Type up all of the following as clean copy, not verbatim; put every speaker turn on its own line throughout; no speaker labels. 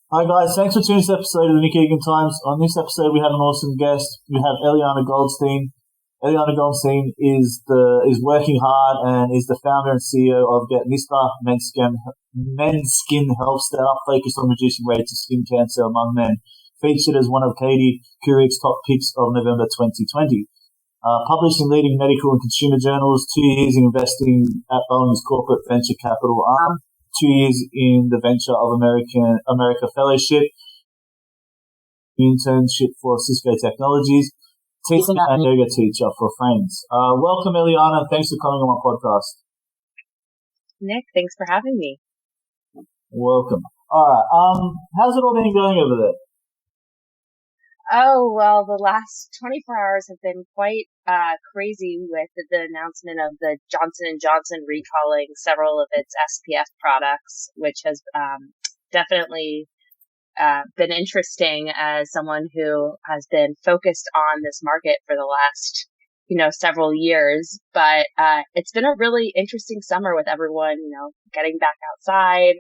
Hi guys, thanks for tuning to this episode of the Nick Egan Times. On this episode, we have an awesome guest. We have Elianna Goldstein. Elianna Goldstein is working hard and is the founder and CEO of GETMr, men's skin health startup focused on reducing rates of skin cancer among men. Featured as one of Katie Couric's top picks of November 2020. Published in leading medical and consumer journals, 2 years in investing at Boeing's corporate venture capital arm, 2 years in the Venture of America Fellowship, internship for Cisco Technologies, teaching and yoga teacher for Frames. Welcome, Elianna. Thanks for coming on my podcast.
Nick, thanks for having me.
Welcome. All right. How's it all been going over there?
Oh, well, the last 24 hours have been quite crazy with the announcement of the Johnson & Johnson recalling several of its SPF products, which has definitely been interesting as someone who has been focused on this market for the last, several years. But it's been a really interesting summer with everyone, getting back outside,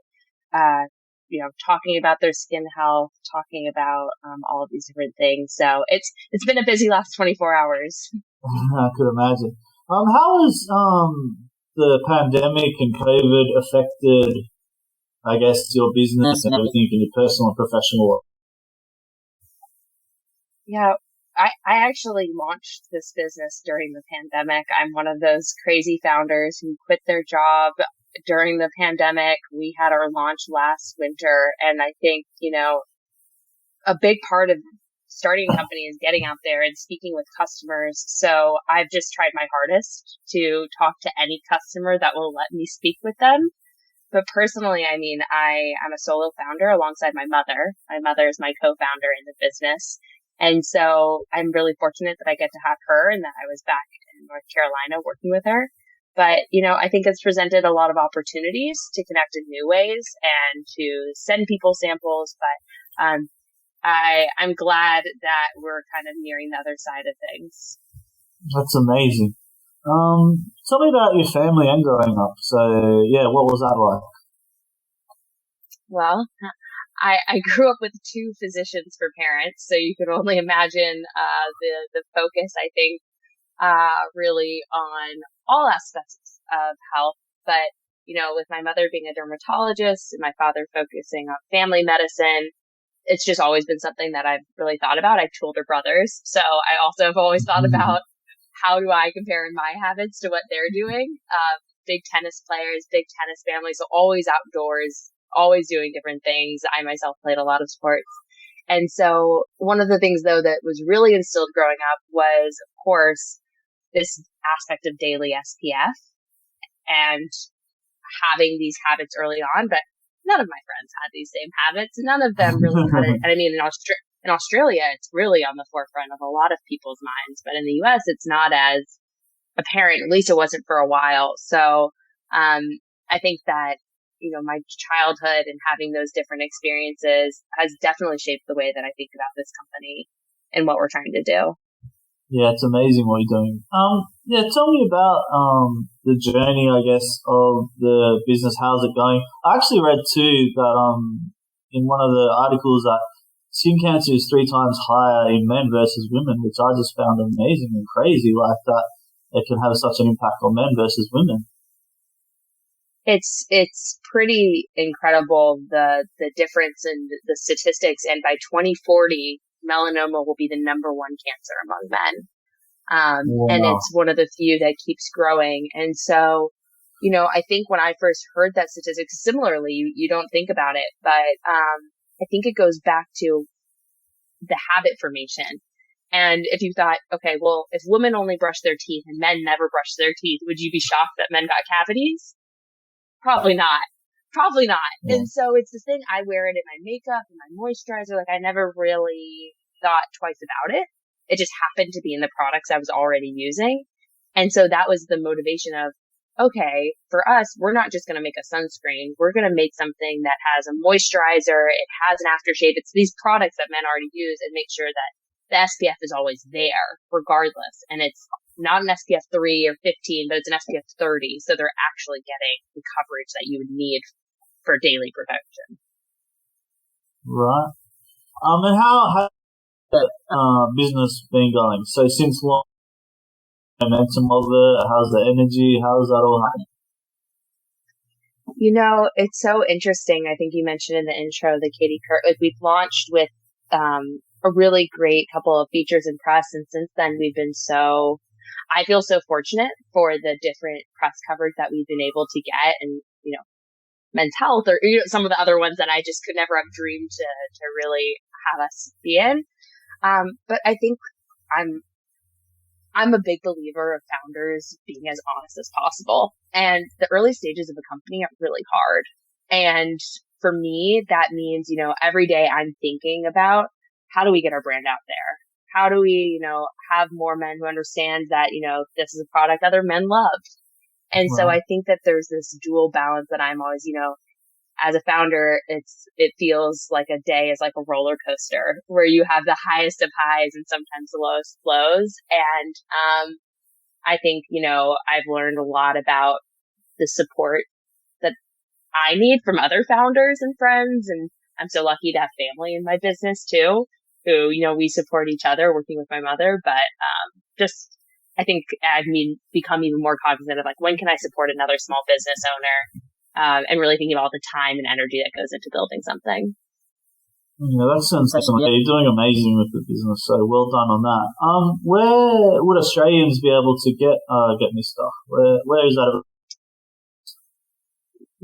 talking about their skin health, talking about all of these different things. So it's been a busy last 24 hours.
I could imagine. How has the pandemic and COVID affected, I guess, your business and everything in your personal and professional life?
Yeah, I actually launched this business during the pandemic. I'm one of those crazy founders who quit their job during the pandemic. We had our launch last winter, and I think, a big part of starting a company is getting out there and speaking with customers. So I've just tried my hardest to talk to any customer that will let me speak with them. But personally, I'm a solo founder alongside my mother. My mother is my co-founder in the business. And so I'm really fortunate that I get to have her and that I was back in North Carolina working with her. But, I think it's presented a lot of opportunities to connect in new ways and to send people samples. But I'm glad that we're kind of nearing the other side of things.
That's amazing. Tell me about your family and growing up. So, yeah, what was that like?
Well, I grew up with 2 physicians for parents, so you can only imagine the focus, I think, really on all aspects of health. But, with my mother being a dermatologist and my father focusing on family medicine, it's just always been something that I've really thought about. I have 2 older brothers, so I also have always thought about how do I compare my habits to what they're doing. Big tennis players, big tennis family, so always outdoors, always doing different things. I myself played a lot of sports. And so one of the things, though, that was really instilled growing up was, of course, this aspect of daily SPF and having these habits early on. But none of my friends had these same habits. None of them really had it. And in Australia, it's really on the forefront of a lot of people's minds. But in the US, it's not as apparent. At least it wasn't for a while. So I think that, my childhood and having those different experiences has definitely shaped the way that I think about this company and what we're trying to do.
Yeah, it's amazing what you're doing. Tell me about the journey, I guess, of the business. How's it going? I actually read too that in one of the articles that skin cancer is 3 times higher in men versus women, which I just found amazing and crazy, like that it can have such an impact on men versus women.
It's pretty incredible, the difference in the statistics. And by 2040, melanoma will be the number 1 cancer among men.
Wow.
And it's one of the few that keeps growing. And so, I think when I first heard that statistic, similarly, you don't think about it, but I think it goes back to the habit formation. And if you thought, okay, well, if women only brush their teeth and men never brush their teeth, would you be shocked that men got cavities? Probably not. Yeah. And so it's this thing, I wear it in my makeup and my moisturizer. Like, I never really thought twice about it. It just happened to be in the products I was already using. And so that was the motivation of, okay, for us, we're not just going to make a sunscreen. We're going to make something that has a moisturizer. It has an aftershave. It's these products that men already use, and make sure that the SPF is always there regardless. And it's not an SPF 3 or 15, but it's an SPF 30. So they're actually getting the coverage that you would need for daily protection.
Right. And how has that business been going? So since long, momentum of it, how's the energy? How's that all happening?
It's so interesting. I think you mentioned in the intro the Katie Couric, like we've launched with a really great couple of features in press, and since then I feel so fortunate for the different press coverage that we've been able to get, and Men's Health or some of the other ones that I just could never have dreamed to really have us be in. But I think I'm a big believer of founders being as honest as possible. And the early stages of a company are really hard. And for me, that means, every day I'm thinking about how do we get our brand out there? How do we, have more men who understand that, this is a product other men love. And so I think that there's this dual balance that I'm always, as a founder, it feels like a day is like a roller coaster where you have the highest of highs and sometimes the lowest lows. And, I think, I've learned a lot about the support that I need from other founders and friends. And I'm so lucky to have family in my business too, who, we support each other working with my mother. But, I think I've become even more cognizant of like, when can I support another small business owner? And really thinking about all the time and energy that goes into building something.
Yeah, that sounds excellent. Yeah, you're doing amazing with the business, so well done on that. Where would Australians be able to get this stuff? Where is that?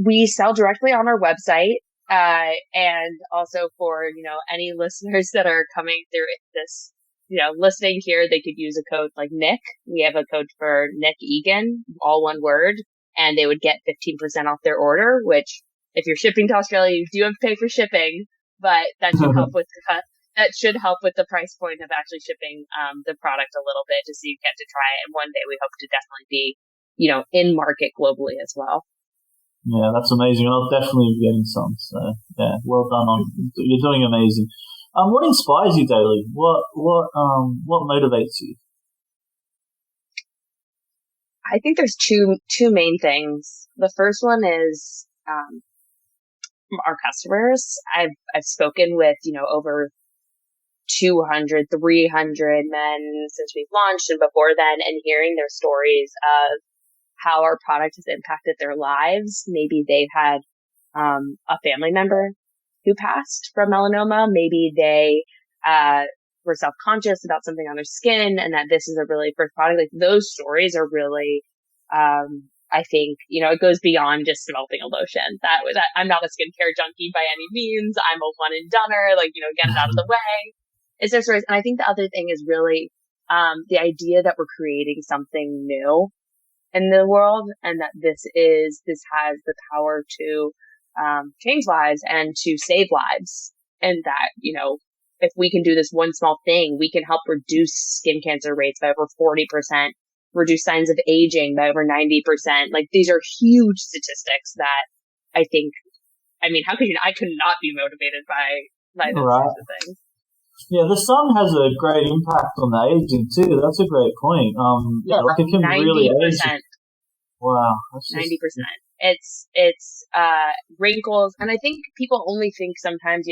We sell directly on our website, and also for any listeners that are coming through this, listening here, they could use a code like Nick. We have a code for Nick Egan, all one word. And they would get 15% off their order, which if you're shipping to Australia, you do have to pay for shipping, but that should help with the price point of actually shipping the product a little bit, just so you get to try it. And one day we hope to definitely be, in market globally as well.
Yeah, that's amazing. I'll definitely be getting some. So yeah, well done you're doing amazing. What inspires you daily? What motivates you?
I think there's two main things. The first one is our customers. I've spoken with over 200, 300 men since we've launched and before then, and hearing their stories of how our product has impacted their lives. Maybe they've had a family member who passed from melanoma. Maybe they were self-conscious about something on their skin and that this is a really first product. Like those stories are really, I think, it goes beyond just developing a lotion. That I'm not a skincare junkie by any means. I'm a one and doneer, get it out of the way. It's their stories. And I think the other thing is really, the idea that we're creating something new in the world and that this has the power to, change lives and to save lives. And that, if we can do this one small thing, we can help reduce skin cancer rates by over 40%, reduce signs of aging by over 90%. Like these are huge statistics that I think, how could I could not be motivated by those sorts of things.
Yeah, the sun has a great impact on the aging too. That's a great point. It can 90%. Really age. Wow. 90%.
It's wrinkles. And I think people only think sometimes,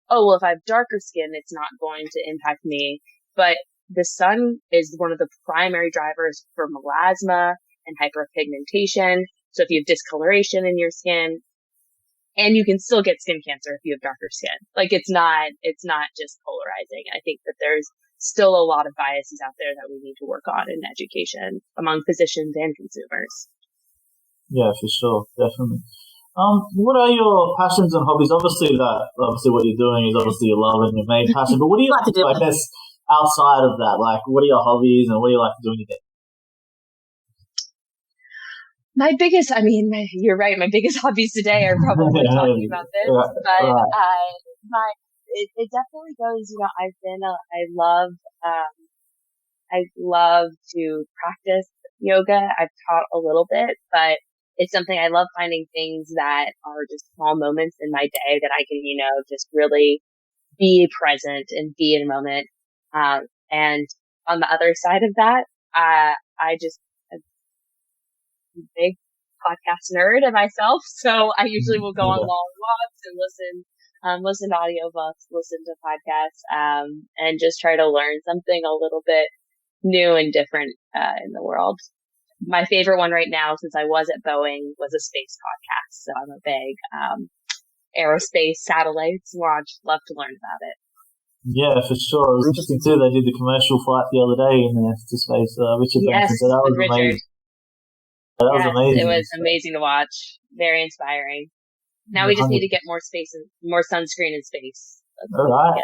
oh, well, if I have darker skin, it's not going to impact me. But the sun is one of the primary drivers for melasma and hyperpigmentation. So if you have discoloration in your skin, and you can still get skin cancer if you have darker skin. Like it's not just polarizing. I think that there's still a lot of biases out there that we need to work on in education among physicians and consumers.
Yeah, for sure. Definitely. What are your passions and hobbies? Obviously what you're doing is obviously your love and your main passion, but what do you like to do, I guess, outside of that? Like, what are your hobbies and what do you like to do in your day?
My biggest, you're right. My biggest hobbies today are probably talking about this, but it definitely goes. I love to practice yoga. I've taught a little bit, but it's something I love finding things that are just small moments in my day that I can, just really be present and be in a moment. And on the other side of that, I'm a big podcast nerd of myself. So I usually will go on long walks and listen listen to audiobooks, listen to podcasts, and just try to learn something a little bit new and different in the world. My favorite one right now, since I was at Boeing, was a space podcast. So I'm a big aerospace satellites watch. Love to learn about it.
Yeah, for sure. It was interesting too. They did the commercial flight the other day in to space. Richard Branson. So that was amazing. That was amazing.
It was amazing to watch. Very inspiring. Now we just need to get more space and more sunscreen in space.
All right.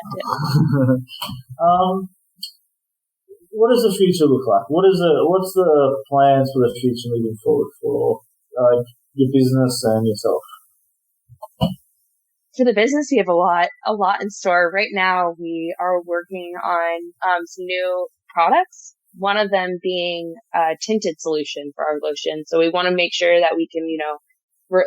What does the future look like? What's the plans for the future moving forward for your business and yourself?
For the business, we have a lot in store. Right now, we are working on some new products. One of them being a tinted solution for our lotion. So we want to make sure that we can,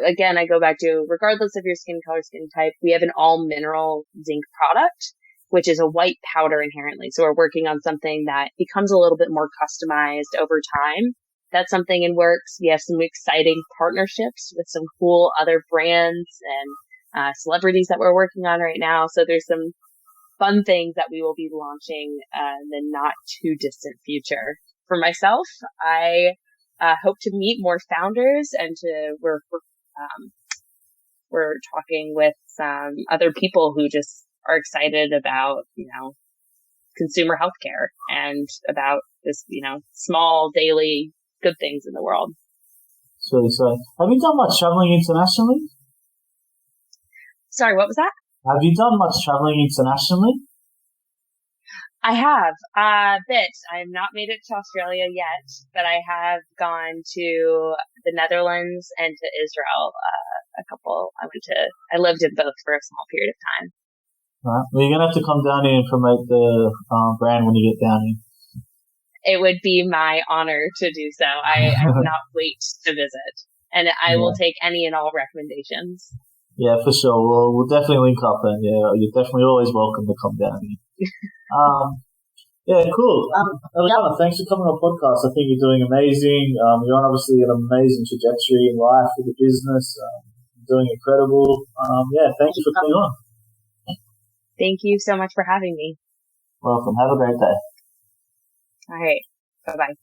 again, I go back to, regardless of your skin color, skin type, we have an all mineral zinc product, which is a white powder inherently. So we're working on something that becomes a little bit more customized over time. That's something in works. We have some exciting partnerships with some cool other brands and celebrities that we're working on right now. So there's some fun things that we will be launching in the not too distant future. For myself, I hope to meet more founders and we're talking with some other people who just are excited about, consumer healthcare and about just, small daily good things in the world.
So, have you done much traveling internationally?
Sorry, what was that?
Have you done much traveling internationally?
I have a bit. I have not made it to Australia yet, but I have gone to the Netherlands and to Israel. I lived in both for a small period of time.
Right. Well, you're gonna have to come down here and promote the brand when you get down here.
It would be my honor to do so. I cannot wait to visit, and I will take any and all recommendations. Yeah,
for sure. We'll definitely link up, and you're definitely always welcome to come down here. Cool. Elianna, thanks for coming on the podcast. I think you're doing amazing. You're on obviously an amazing trajectory in life with the business. Doing incredible. Thank you for coming on.
Thank you so much for having me.
Welcome. Have a great day.
All right. Bye-bye.